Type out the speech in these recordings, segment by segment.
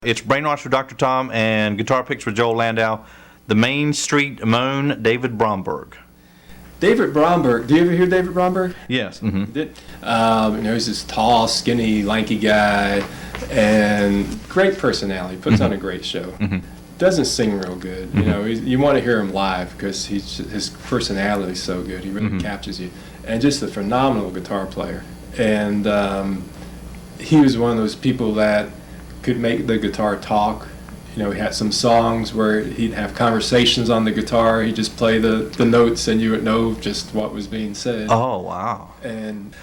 It's Brainwash with Dr. Tom and Guitar Picks with Joel Landau. The Main Street Moan, David Bromberg. David Bromberg. Do you ever hear David Bromberg? Yes. Mm-hmm. He's this tall, skinny, lanky guy, and great personality. Puts on a great show. Mm-hmm. Doesn't sing real good. You want to hear him live because his personality is so good. He really captures you, and just a phenomenal guitar player. And he was one of those people that could make the guitar talk. He had some songs where he'd have conversations on the guitar. He'd just play the notes, and you would know just what was being said. Oh, wow. And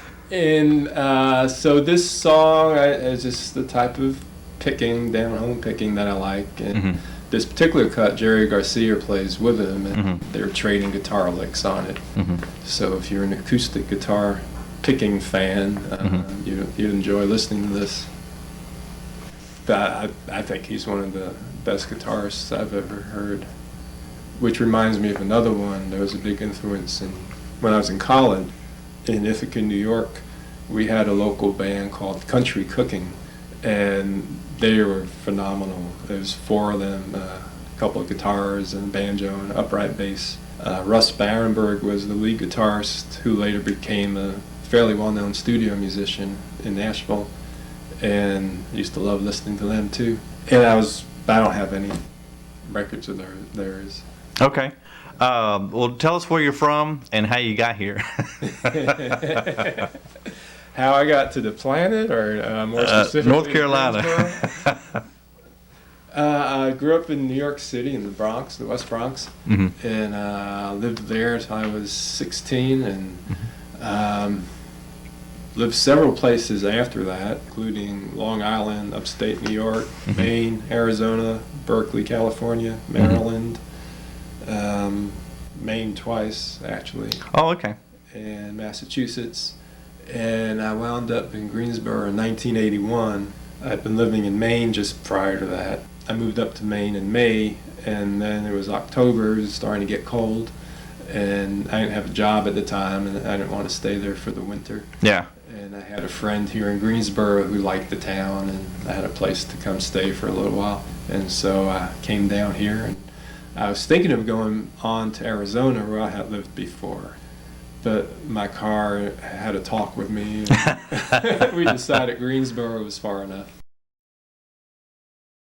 so this song is just the type of down-home picking that I like. And this particular cut, Jerry Garcia plays with him, and they're trading guitar licks on it. So if you're an acoustic guitar picking fan, you'd enjoy listening to this. I think he's one of the best guitarists I've ever heard, which reminds me of another one that was a big influence. When I was in college in Ithaca, New York, we had a local band called Country Cooking, and they were phenomenal. There was four of them, a couple of guitars and banjo and upright bass. Russ Barenberg was the lead guitarist, who later became a fairly well-known studio musician in Nashville, and used to love listening to them too. And I don't have any records of theirs. Okay. Well, tell us where you're from and how you got here. How I got to the planet, or more specifically, North Carolina. I grew up in New York City, in the Bronx, the West Bronx, and lived there until I was 16, and lived several places after that, including Long Island, upstate New York, Maine, Arizona, Berkeley, California, Maryland, Maine twice, actually. Oh, okay. And Massachusetts. And I wound up in Greensboro in 1981. I'd been living in Maine just prior to that. I moved up to Maine in May, and then it was October, it was starting to get cold, and I didn't have a job at the time, and I didn't want to stay there for the winter. Yeah. And I had a friend here in Greensboro who liked the town, and I had a place to come stay for a little while. And so I came down here, and I was thinking of going on to Arizona, where I had lived before. But my car had a talk with me, and we decided Greensboro was far enough.